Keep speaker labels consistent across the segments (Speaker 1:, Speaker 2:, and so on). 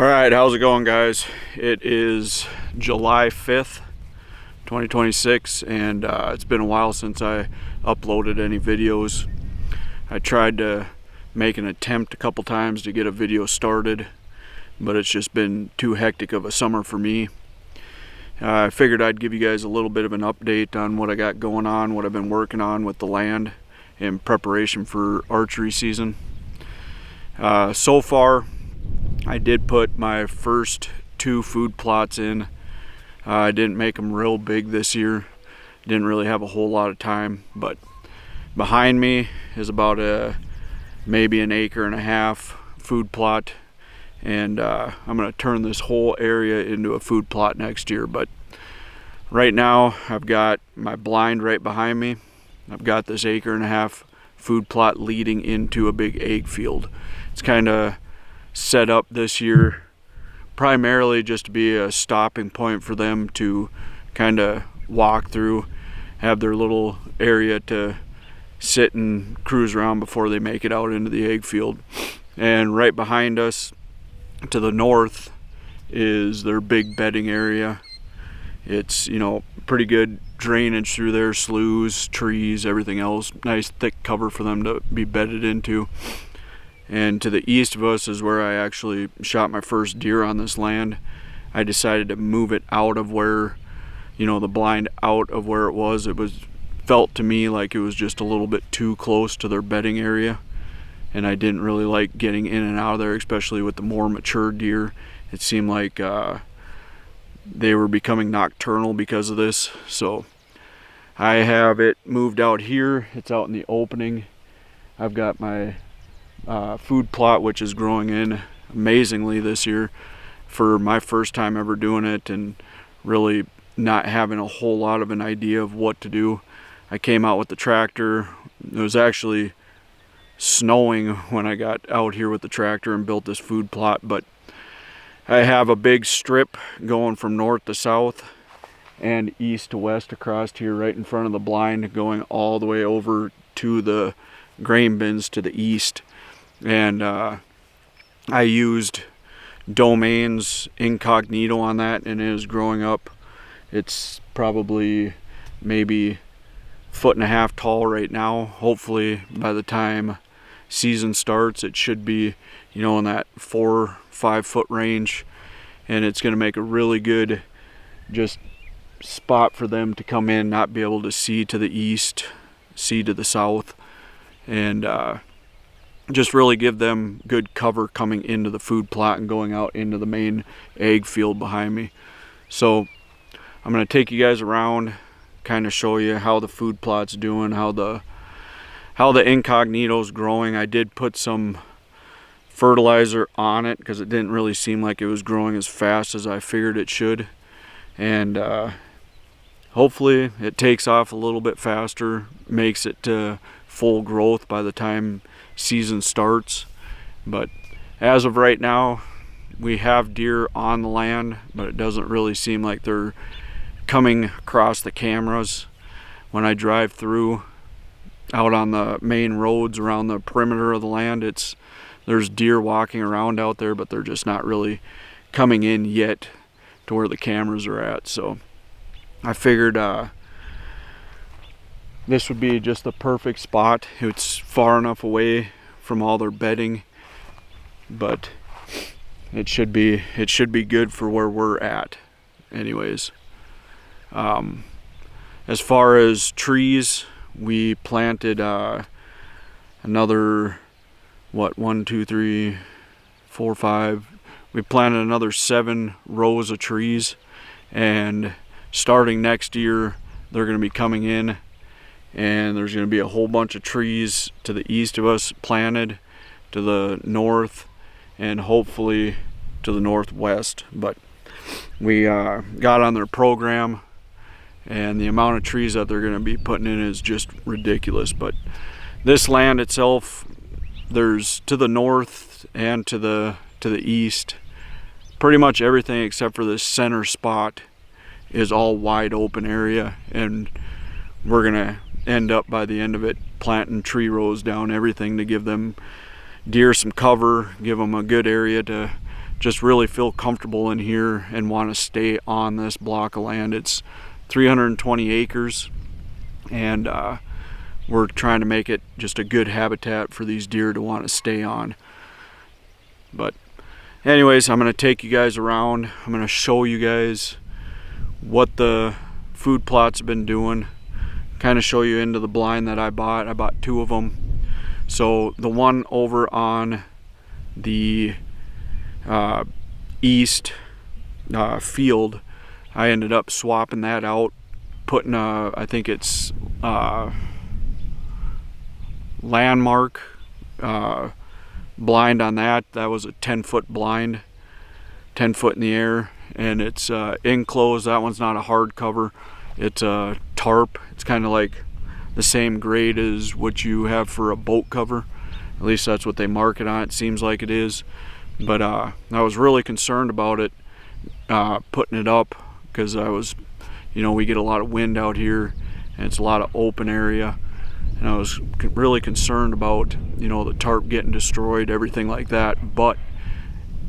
Speaker 1: All right, how's it going, guys? It is July 5th, 2026, and it's been a while since I uploaded any videos. I tried to make an attempt a couple times to get a video started, but it's just been too hectic of a summer for me. I figured I'd give you guys a little bit of an update on what I got going on, what I've been working on with the land in preparation for archery season. So far, I did put my first 2 food plots in. I didn't make them real big this year. Didn't really have a whole lot of time, but behind me is about maybe an 1.5 acre food plot, and I'm going to turn this whole area into a food plot next year. But right now I've got my blind right behind me. I've got this 1.5 acre food plot leading into a big egg field. It's kind of set up this year primarily just to be a stopping point for them to kind of walk through, have their little area to sit and cruise around before they make it out into the egg field. And right behind us to the north is their big bedding area. It's, you know, pretty good drainage through there, sloughs, trees, everything else, nice thick cover for them to be bedded into. And to the east of us is where I actually shot my first deer on this land. I decided to move it out of where, you know, the blind out of where it was. It felt to me like it was just a little bit too close to their bedding area, and I didn't really like getting in and out of there, especially with the more mature deer. It seemed like they were becoming nocturnal because of this. So I have it moved out here. It's out in the opening. I've got my food plot, which is growing in amazingly this year for my first time ever doing it, and really not having a whole lot of an idea of what to do. I came out with the tractor. It was actually snowing when I got out here with the tractor and built this food plot, but I have a big strip going from north to south and east to west across here right in front of the blind, going all the way over to the grain bins to the east. And I used Domain's Incognito on that, and it is growing up. It's probably maybe 1.5 feet tall right now. Hopefully by the time season starts it should be, you know, in that 4-5 foot range, and it's going to make a really good just spot for them to come in, not be able to see to the east, see to the south, and just really give them good cover coming into the food plot and going out into the main egg field behind me. So I'm going to take you guys around, kind of show you how the food plot's doing, how the Incognito's growing. I did put some fertilizer on it because it didn't really seem like it was growing as fast as I figured it should, and hopefully it takes off a little bit faster, makes it to full growth by the time season starts. But as of right now, we have deer on the land, but it doesn't really seem like they're coming across the cameras. When I drive through out on the main roads around the perimeter of the land, there's deer walking around out there, but they're just not really coming in yet to where the cameras are at. So I figured this would be just the perfect spot. It's far enough away from all their bedding, but it should be good for where we're at anyways. As far as trees, we planted another 1, 2, 3, 4, 5. We planted another 7 rows of trees, and starting next year they're going to be coming in, and there's going to be a whole bunch of trees to the east of us planted, to the north, and hopefully to the northwest. But we got on their program, and the amount of trees that they're going to be putting in is just ridiculous. But this land itself, there's to the north and to the east, pretty much everything except for this center spot is all wide open area, and we're gonna end up by the end of it planting tree rows down everything to give them deer some cover, give them a good area to just really feel comfortable in here and want to stay on this block of land. It's 320 acres, and we're trying to make it just a good habitat for these deer to want to stay on. But anyways, I'm going to take you guys around. I'm going to show you guys what the food plots have been doing, kind of show you into the blind that I bought. I bought 2 of them. So the one over on the east field, I ended up swapping that out, putting I think it's Landmark blind on that. That was a 10-foot blind, 10 foot in the air, and it's enclosed. That one's not a hard cover, it's a tarp. It's kind of like the same grade as what you have for a boat cover. At least that's what they market on. It seems like it is. But I was really concerned about it, putting it up, because I was, we get a lot of wind out here, and it's a lot of open area, and I was really concerned about, the tarp getting destroyed, everything like that. But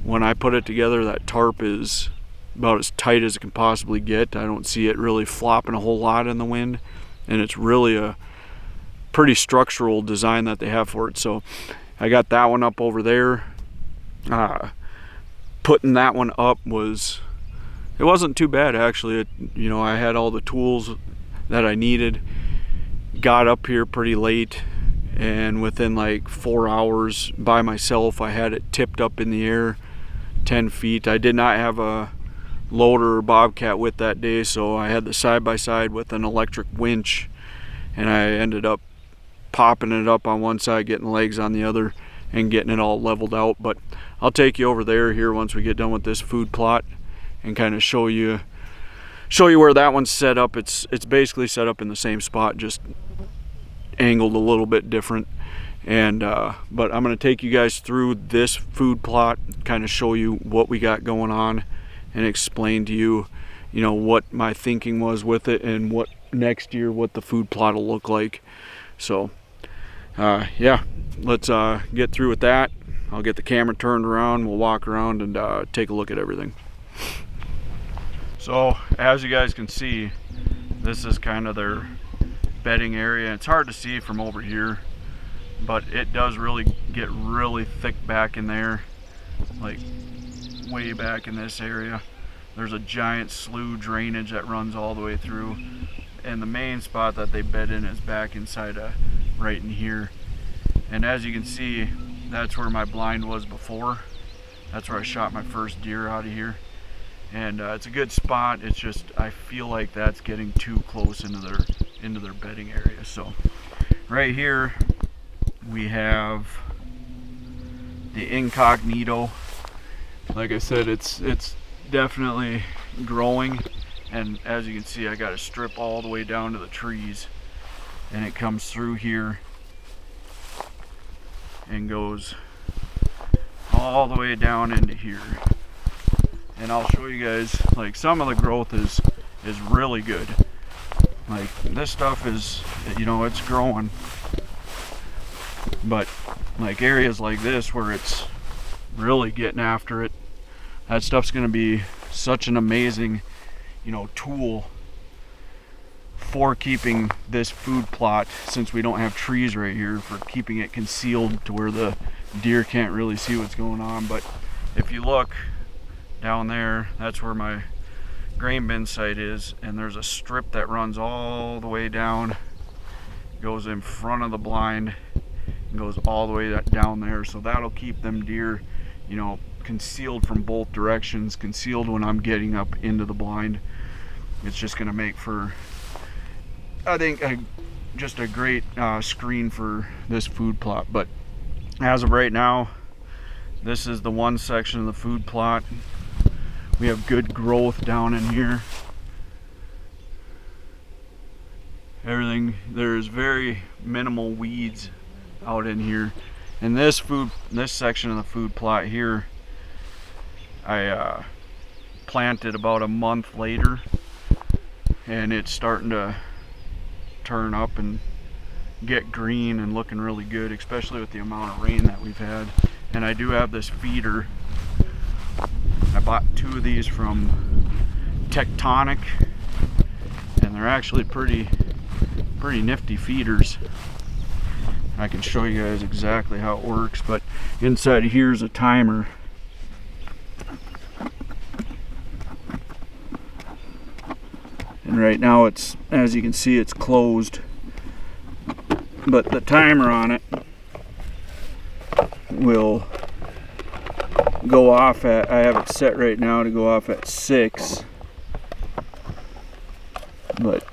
Speaker 1: when I put it together, that tarp is about as tight as it can possibly get. I don't see it really flopping a whole lot in the wind, and it's really a pretty structural design that they have for it. So I got that one up over there. Putting that one up it wasn't too bad, actually. I had all the tools that I needed. Got up here pretty late, and within like 4 hours by myself, I had it tipped up in the air 10 feet. I did not have a loader or bobcat with that day, so I had the side-by-side with an electric winch, and I ended up popping it up on one side, getting legs on the other, and getting it all leveled out. But I'll take you over there here once we get done with this food plot, and kind of show you where that one's set up. It's basically set up in the same spot, just angled a little bit different. And but I'm going to take you guys through this food plot, kind of show you what we got going on, and explain to you, what my thinking was with it, and what next year what the food plot will look like. So yeah, let's get through with that. I'll get the camera turned around, we'll walk around and take a look at everything. So as you guys can see, this is kind of their bedding area. It's hard to see from over here, but it does really get really thick back in there, like way back in this area. There's a giant slough drainage that runs all the way through, and the main spot that they bed in is back inside right in here. And as you can see, that's where my blind was before. That's where I shot my first deer out of here, and it's a good spot. It's just I feel like that's getting too close into their bedding area. So right here we have the incognito. Like I said, it's definitely growing, and as you can see, I got a strip all the way down to the trees, and it comes through here and goes all the way down into here. And I'll show you guys, like, some of the growth is really good. Like, this stuff is, it's growing, but like areas like this where it's really getting after it, that stuff's going to be such an amazing, tool for keeping this food plot, since we don't have trees right here, for keeping it concealed to where the deer can't really see what's going on. But if you look down there, that's where my grain bin site is, and there's a strip that runs all the way down, goes in front of the blind, and goes all the way down there. So that'll keep them deer, concealed from both directions, concealed when I'm getting up into the blind. It's just going to make for, I think, just a great screen for this food plot. But as of right now, this is the one section of the food plot. We have good growth down in here. Everything, there's very minimal weeds out in here. And this section of the food plot here, I planted about a month later, and it's starting to turn up and get green and looking really good, especially with the amount of rain that we've had. And I do have this feeder bought 2 of these from Tectonic, and they're actually pretty nifty feeders. I can show you guys exactly how it works, but inside here's a timer. And right now it's, as you can see, it's closed, but the timer on it will go off at, I have it set right now to go off at 6, but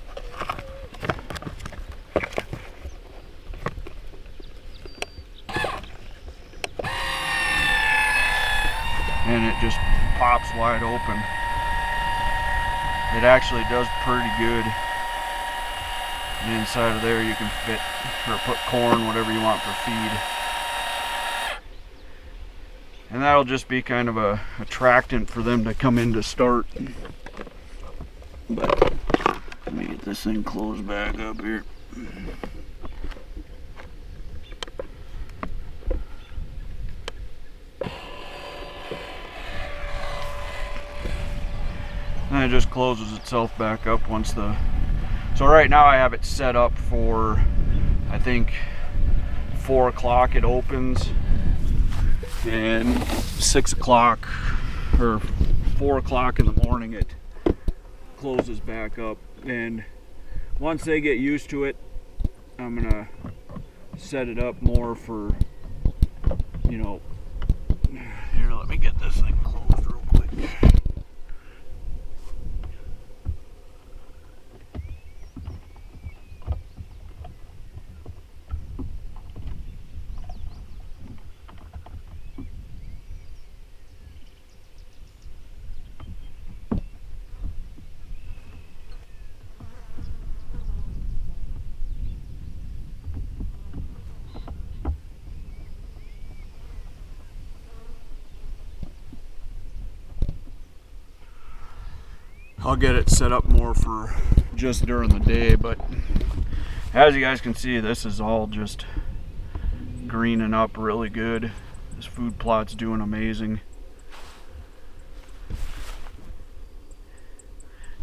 Speaker 1: and it just pops wide open. It actually does pretty good. And inside of there you can fit or put corn, whatever you want for feed. And that'll just be kind of a attractant for them to come in to start. But let me get this thing closed back up here. And it just closes itself back up once the... So right now I have it set up for, I think, 4 o'clock it opens, and 6 o'clock or 4 o'clock in the morning it closes back up. And once they get used to it, I'm gonna set it up more for, you know, here, let me get this thing closed real quick. I'll get it set up more for just during the day, but as you guys can see, this is all just greening up really good. This food plot's doing amazing.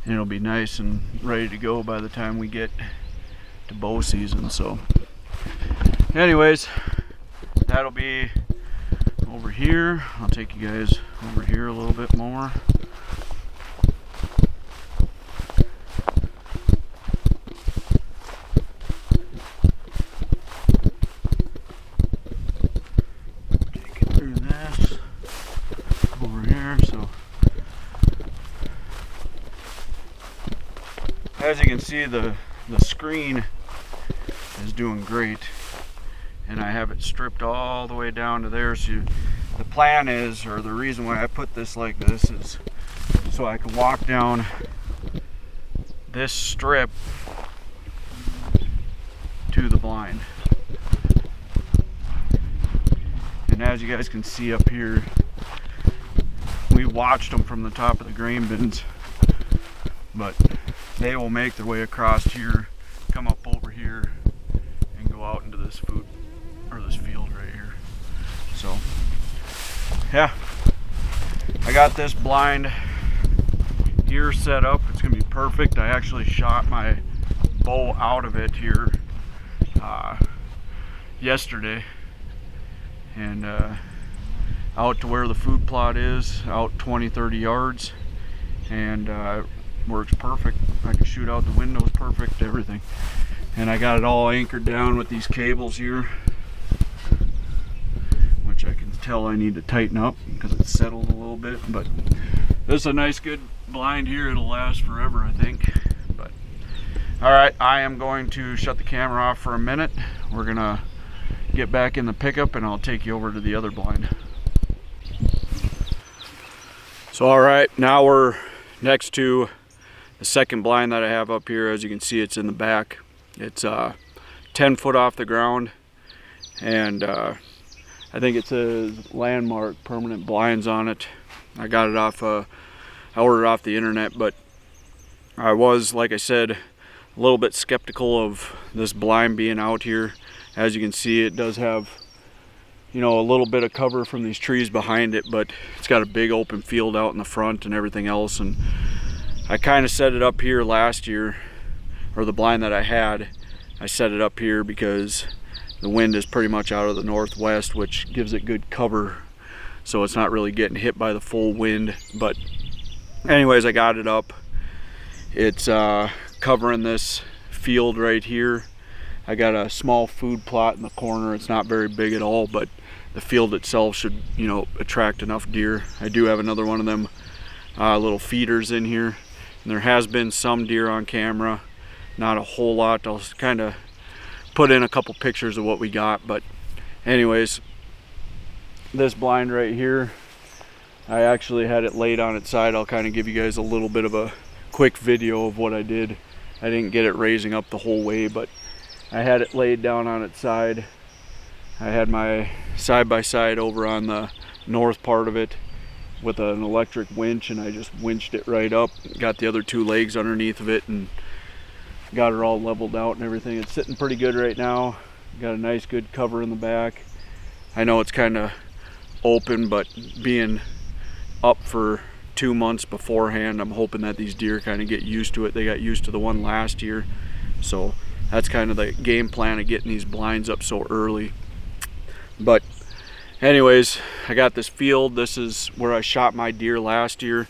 Speaker 1: And it'll be nice and ready to go by the time we get to bow season. So anyways, that'll be over here. I'll take you guys over here a little bit more. As you can see, the screen is doing great, and I have it stripped all the way down to there. So the plan is, or the reason why I put this like this, is so I can walk down this strip to the blind. And as you guys can see up here, we watched them from the top of the grain bins, but they will make their way across here, come up over here, and go out into this food, or this field right here. So, yeah, I got this blind here set up. It's gonna be perfect. I actually shot my bow out of it here yesterday, and out to where the food plot is, out 20-30 yards, and works perfect. I can shoot out the windows perfect, everything. And I got it all anchored down with these cables here, which I can tell I need to tighten up because it's settled a little bit. But this is a nice good blind here. It'll last forever, I think. But all right, I am going to shut the camera off for a minute. We're gonna get back in the pickup and I'll take you over to the other blind. So all right, now we're next to the second blind that I have up here. As you can see, it's in the back. It's 10 foot off the ground, and I think it says Landmark permanent blinds on it. I got it off, I ordered it off the internet, but I was, like I said, a little bit skeptical of this blind being out here. As you can see, it does have, you know, a little bit of cover from these trees behind it, but it's got a big open field out in the front and everything else. And I kind of set it up here last year, or the blind that I had, I set it up here because the wind is pretty much out of the northwest, which gives it good cover, so it's not really getting hit by the full wind. But anyways, I got it up. It's covering this field right here. I got a small food plot in the corner. It's not very big at all, but the field itself should, you know, attract enough deer. I do have another one of them little feeders in here, and there has been some deer on camera, not a whole lot. I'll kind of put in a couple pictures of what we got. But anyways, this blind right here, I actually had it laid on its side. I'll kind of give you guys a little bit of a quick video of what I did. I didn't get it raising up the whole way, but I had it laid down on its side. I had my side-by-side over on the north part of it with an electric winch, and I just winched it right up, got the other two legs underneath of it, and got it all leveled out and everything. It's sitting pretty good right now. Got a nice good cover in the back. I know it's kind of open, but being up for 2 months beforehand, I'm hoping that these deer kind of get used to it. They got used to the one last year, so that's kind of the game plan of getting these blinds up so early. But anyways, I got this field. This is where I shot my deer last year.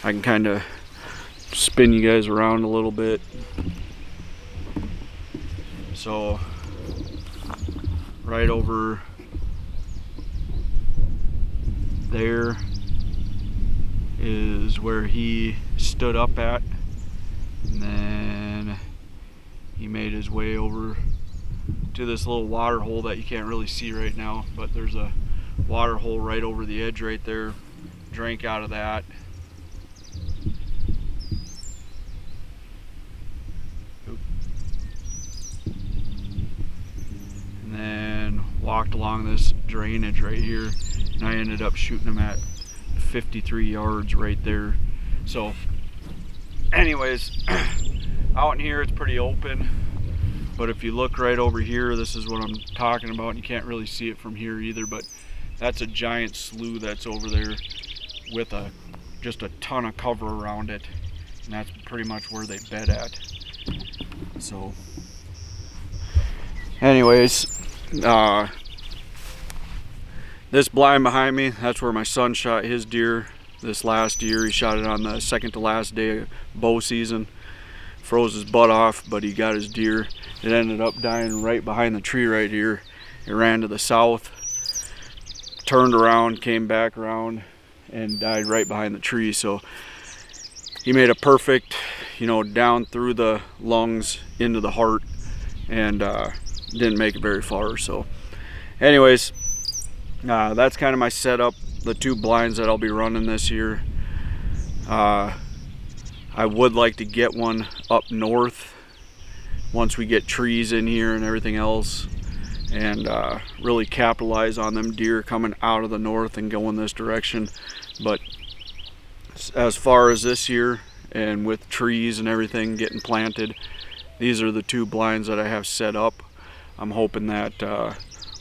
Speaker 1: I can kind of spin you guys around a little bit. So right over there is where he stood up at, and then he made his way over to this little water hole that you can't really see right now, but there's a water hole right over the edge right there. Drank out of that. And then walked along this drainage right here, and I ended up shooting him at 53 yards right there. So anyways, out in here it's pretty open, but if you look right over here, this is what I'm talking about, and you can't really see it from here either, but that's a giant slough that's over there with just a ton of cover around it, and that's pretty much where they bed at. So anyways, this blind behind me, that's where my son shot his deer this last year. He shot it on the second to last day of bow season. Froze his butt off, but he got his deer. It ended up dying right behind the tree right here. It ran to the south, turned around, came back around, and died right behind the tree. So he made a perfect, you know, down through the lungs into the heart, and didn't make it very far. So anyways, that's kind of my setup, the two blinds that I'll be running this year. I would like to get one up north once we get trees in here and everything else, and really capitalize on them deer coming out of the north and going this direction. But as far as this year, and with trees and everything getting planted, these are the two blinds that I have set up. I'm hoping that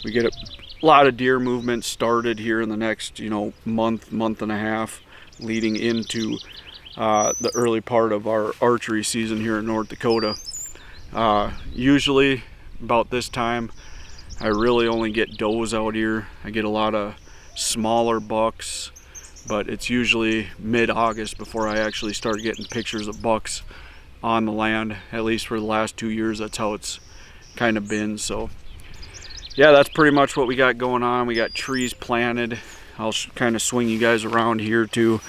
Speaker 1: we get a lot of deer movement started here in the next, you know, month and a half, leading into the early part of our archery season here in North Dakota. Usually about this time, I really only get does out here. I get a lot of smaller bucks, but it's usually mid-August before I actually start getting pictures of bucks on the land. At least for the last 2 years, that's how it's kind of been. So yeah, that's pretty much what we got going on. We got trees planted. I'll kind of swing you guys around here too.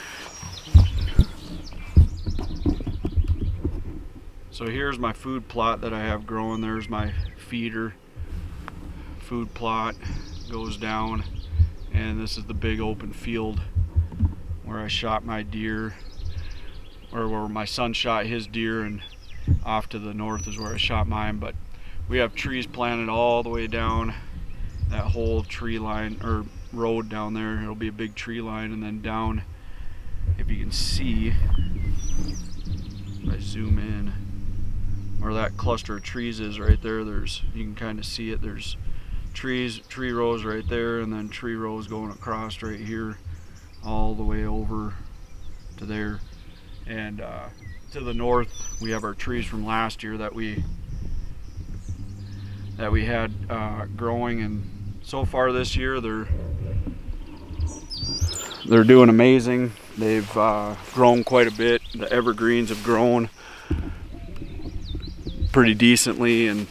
Speaker 1: So here's my food plot that I have growing. There's my feeder. Food plot goes down, and this is the big open field where I shot my deer, or where my son shot his deer, and off to the north is where I shot mine. But we have trees planted all the way down that whole tree line, or road down there. It'll be a big tree line, and then down, if you can see, if I zoom in, where that cluster of trees is right there, you can kind of see it. There's tree rows right there, and then tree rows going across right here all the way over to there. And to the north we have our trees from last year that we had growing, and so far this year they're doing amazing. They've grown quite a bit. The evergreens have grown pretty decently, and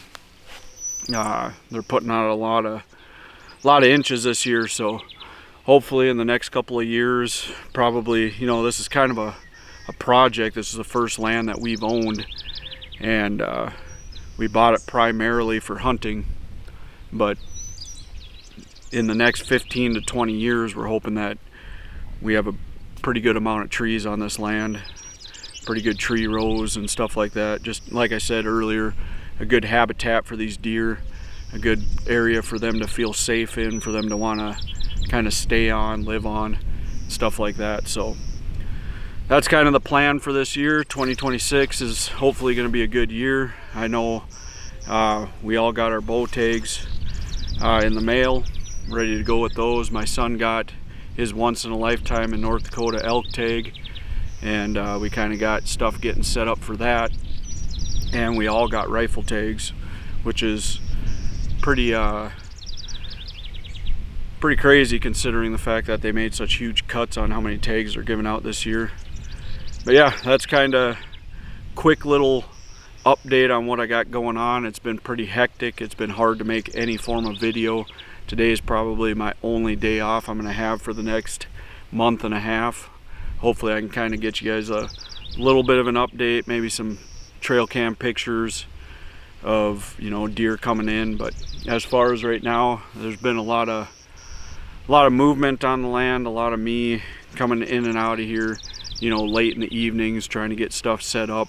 Speaker 1: they're putting out a lot of inches this year. So hopefully in the next couple of years, probably, you know, this is kind of a project. This is the first land that we've owned, and we bought it primarily for hunting, but in the next 15 to 20 years we're hoping that we have a pretty good amount of trees on this land, pretty good tree rows and stuff like that. Just like I said earlier, a good habitat for these deer, a good area for them to feel safe in, for them to want to kind of stay on, live on, stuff like that. So that's kind of the plan for this year. 2026 is hopefully going to be a good year. I know we all got our bow tags in the mail, ready to go with those. My son got his once in a lifetime in North Dakota elk tag, and we kind of got stuff getting set up for that. And we all got rifle tags, which is pretty crazy considering the fact that they made such huge cuts on how many tags they're giving out this year. But yeah, that's kind of quick little update on what I got going on. It's been pretty hectic. It's been hard to make any form of video. Today is probably my only day off I'm going to have for the next month and a half. Hopefully I can kind of get you guys a little bit of an update, maybe some trail cam pictures of, you know, deer coming in. But as far as right now, there's been a lot of movement on the land, a lot of me coming in and out of here, you know, late in the evenings trying to get stuff set up.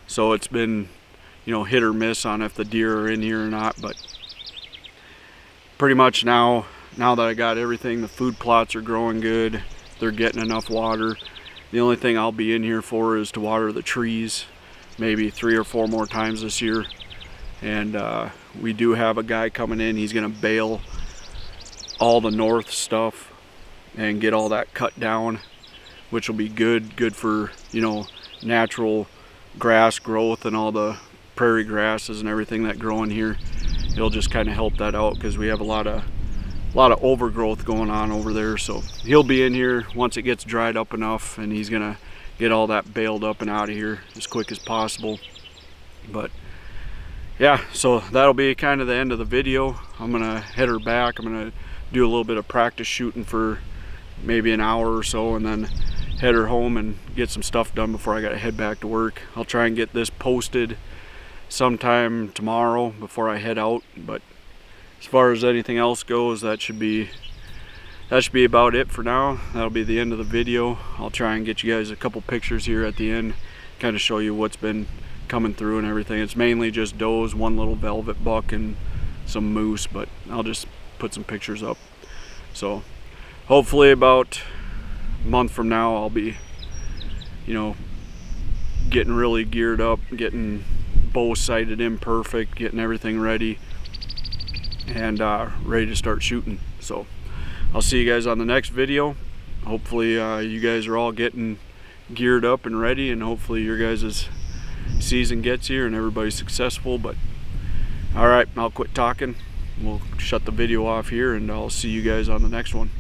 Speaker 1: So it's been, you know, hit or miss on if the deer are in here or not. But pretty much now that I got everything, the food plots are growing good, they're getting enough water. The only thing I'll be in here for is to water the trees, maybe 3 or 4 more times this year. And we do have a guy coming in. He's gonna bale all the north stuff and get all that cut down, which will be good for, you know, natural grass growth and all the prairie grasses and everything that grow in here. It'll just kind of help that out because we have a lot of overgrowth going on over there. So he'll be in here once it gets dried up enough, and he's gonna get all that baled up and out of here as quick as possible. But yeah, so that'll be kind of the end of the video. I'm gonna head her back. I'm gonna do a little bit of practice shooting for maybe an hour or so, and then head her home and get some stuff done before I gotta head back to work. I'll try and get this posted sometime tomorrow before I head out. But as far as anything else goes, that should be about it for now. That'll be the end of the video. I'll try and get you guys a couple pictures here at the end, kind of show you what's been coming through and everything. It's mainly just does, one little velvet buck and some moose, but I'll just put some pictures up. So hopefully about a month from now I'll be, you know, getting really geared up, getting bow sighted in perfect, getting everything ready, and ready to start shooting. So I'll see you guys on the next video. Hopefully you guys are all getting geared up and ready, and hopefully your guys' season gets here and everybody's successful. But all right, I'll quit talking. We'll shut the video off here, and I'll see you guys on the next one.